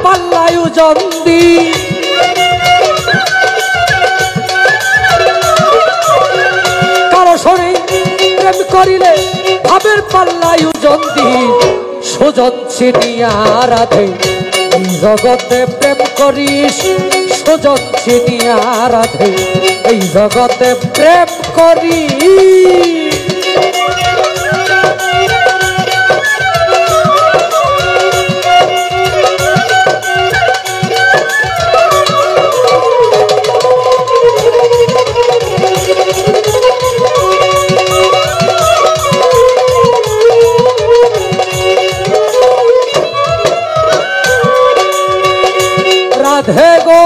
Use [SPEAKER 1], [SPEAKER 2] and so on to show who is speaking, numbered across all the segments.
[SPEAKER 1] পাল্লায় ওজন দি কারো সরে প্রেম করিলে ভাবের পাল্লায় ওজন দি সুজন চিনিয়া রাধে এই জগতে প্রেম করিস সুজন চিনিয়া রাধে এই জগতে প্রেম করি রাধে গো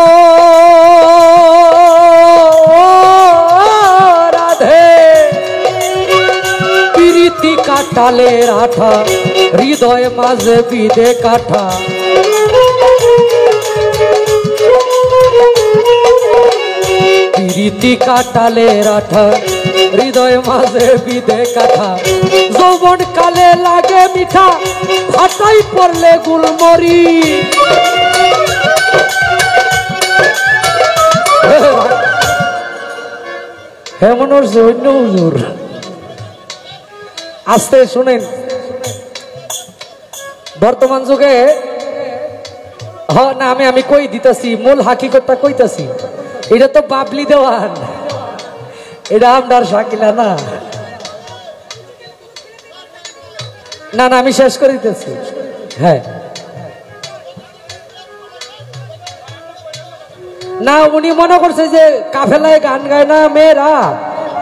[SPEAKER 1] রাধে প্রীতি কাটালের আঠা হৃদয় মাঝে বিদে কাঠা প্রীতি কাটালের আঠা হৃদয় মাঝে বিদে কাঠা যৌবন কালে লাগে মিঠা ভাটাই পড়লে গুলমরি হেমন অন্য হুজুর আস্তে শুনেন বর্তমান যুগে না আমি কই দিতেছি মূল হাকিকতটা কইতাছি এটা তো বাবলি দেওয়ান এটা আমদার শাকিলা না না না আমি শেষ করে দিতেছি হ্যাঁ না উনি মনে করছে যে কাফেলায় গান গায় না মেয়েরা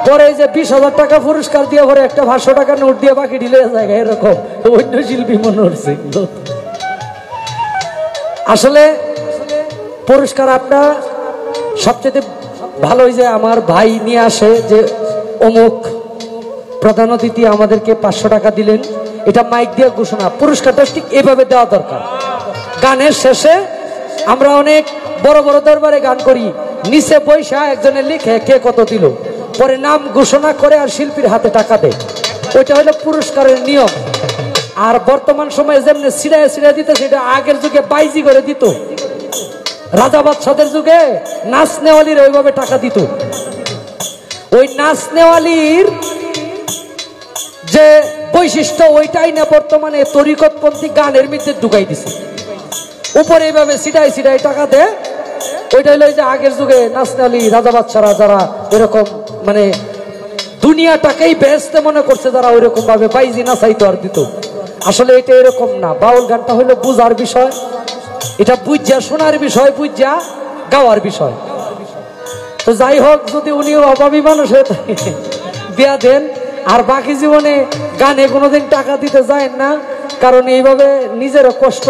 [SPEAKER 1] পরে যে 20,000 টাকা পুরস্কার দিয়ে পরে একটা 500 টাকা নোট দিয়ে বাকি ঢিলে যায় এরকম অন্য শিল্পী মনে হচ্ছে আসলে পুরস্কার আপনার সবচেয়ে ভালো যে আমার ভাই নিয়ে আসে যে অমুক প্রধান অতিথি আমাদেরকে 500 টাকা দিলেন এটা মাইক দিয়ে ঘোষণা পুরস্কারটা ঠিক এভাবে দেওয়া দরকার গানের শেষে আমরা অনেক বড় বড় দরবারে গান করি নিচে পয়সা একজনে লিখে কে কত দিল পরে নাম ঘোষণা করে আর শিল্পীর হাতে টাকা দেয় ওইটা হলো পুরস্কারের নিয়ম আর বর্তমান সময়ে যেমনি সিরায় সিরায় দিতে সেটা আগের যুগে বাইজি করে দিত রাজা বাদশাদের যুগে নাচ নেওয়ালির ওইভাবে টাকা দিত ওই নাচ নেওয়ালির যে বৈশিষ্ট্য ওইটাই না বর্তমানে তরিকতপন্থী গানের মধ্যে ঢুকাই দিছে উপরে এইভাবে সিটাই সিটাই টাকা দেয় ওইটা হলো যে আগের যুগে নাচনালি রাজা বাদশারা যারা এরকম মানে দুনিয়াটাকেই ব্যস্ত মনে করছে যারা ওইরকম ভাবে বাইজি নাচাইতো আর দিত আসলে এটা এরকম না বাউল গানটা হলো বুঝার বিষয় এটা বুঝা শোনার বিষয় বুঝা গাওয়ার বিষয় তো যাই হোক যদি উনিও অভাবী মানুষ হয়ে বিয়া দেন আর বাকি জীবনে গানে কোনোদিন টাকা দিতে যায় না কারণ এইভাবে নিজেরও কষ্ট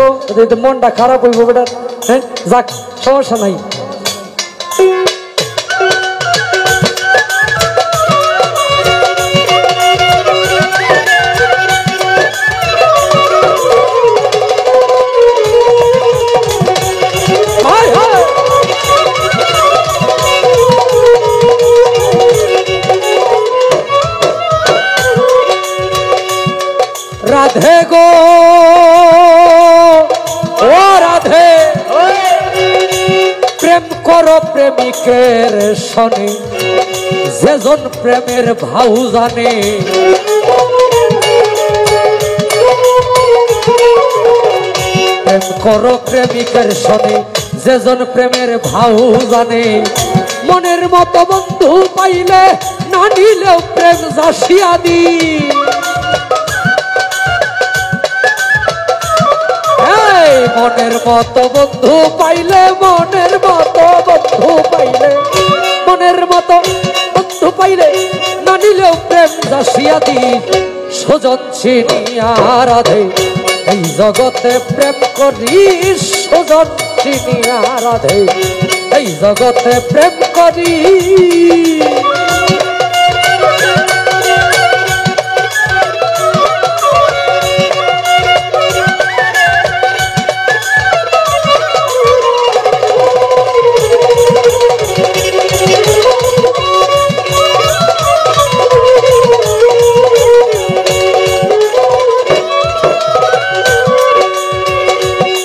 [SPEAKER 1] মনটা খারাপ হইব বেটা হ্যাঁ যাক সমস্যা নাই রাধে গো ও রাধে প্রেম করো প্রেমিকের শনি যেজন প্রেমের ভাউ জানে প্রেম করো প্রেমিকের শনি যেজন প্রেমের ভাউ জানে মনের মতো বন্ধু পাইলে না নিলেও প্রেম জাসিয়া দি মনের মতো বন্ধু পাইলে মনের মতো বন্ধু পাইলে মনের মতো বন্ধু পাইলে না নিলেও প্রেম জাসিয়া দি সুজন চিনিয়া রাধে এই জগতে প্রেম করি সুজন চিনিয়া রাধে এই জগতে প্রেম করি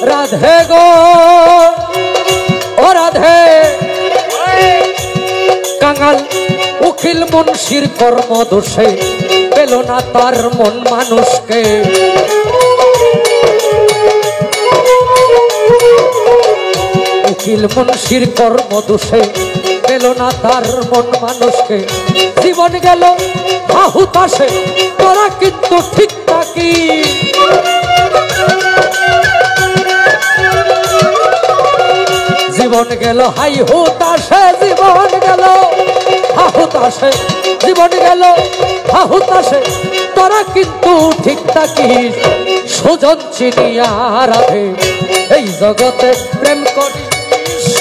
[SPEAKER 1] রাধে গো উকিল মুন্সির কর্ম দোষে পেল না তার মন মানুষকে। উকিল মুন্সির কর্ম দোষে পেল না তার মন মানুষকে। জীবন গেল হাহুতাশে তোরা কিন্তু ঠিক থাকি। জীবন গেল হাই হুতাশে, জীবন গেল হাহুতাশে, জীবন গেল হাহুতাশে তোরা কিন্তু ঠিক থাকিস। সুজন চিনিয়া রাধে এই জগতে প্রেম করি,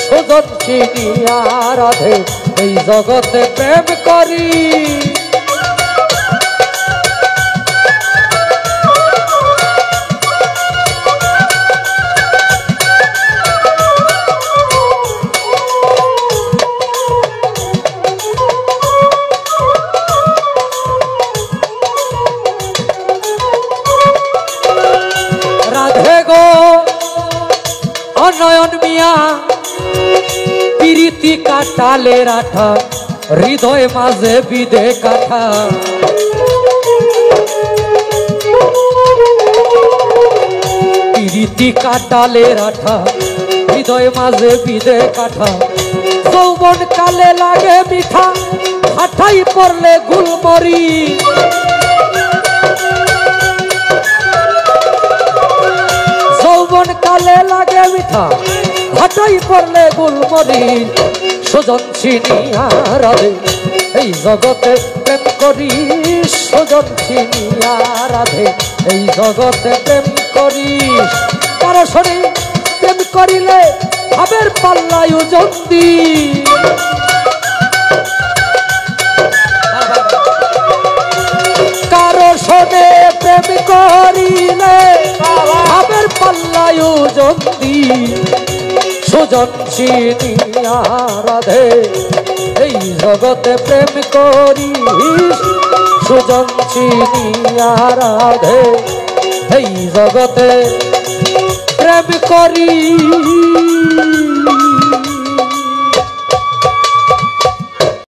[SPEAKER 1] সুজন চিনিয়া রাধে এই জগতে প্রেম করি। রাধে গো অনয়ন মিয়া প্রীতি কাটালে রাঠা, হৃদয় মাঝে বিদে কাঠা। প্রীতি কাটালে রাঠা, হৃদয় মাঝে বিদে কাঠা। যৌবন কালে লাগে মিঠা, হাঠাই পড়লে গুলমরি। যৌবন কালে লাগে মিঠা, হাটাই পড়লে গুলমরি। সুজন চিনিয়া রাধে এই জগতে প্রেম করি, সুজন চিনিয়া রাধে এই জগতে প্রেম করিস। কারো শরী প্রেম করিলে ভাবের পাল্লায় জন্দি। কারো শোনে প্রেম করিলে ভাবের পাল্লায় জন্দি। সুজন চিনিয়া রাধে এই জগতে প্রেম করিস, সুজন চিনিয়া রাধে এই জগতে প্রেম করিস।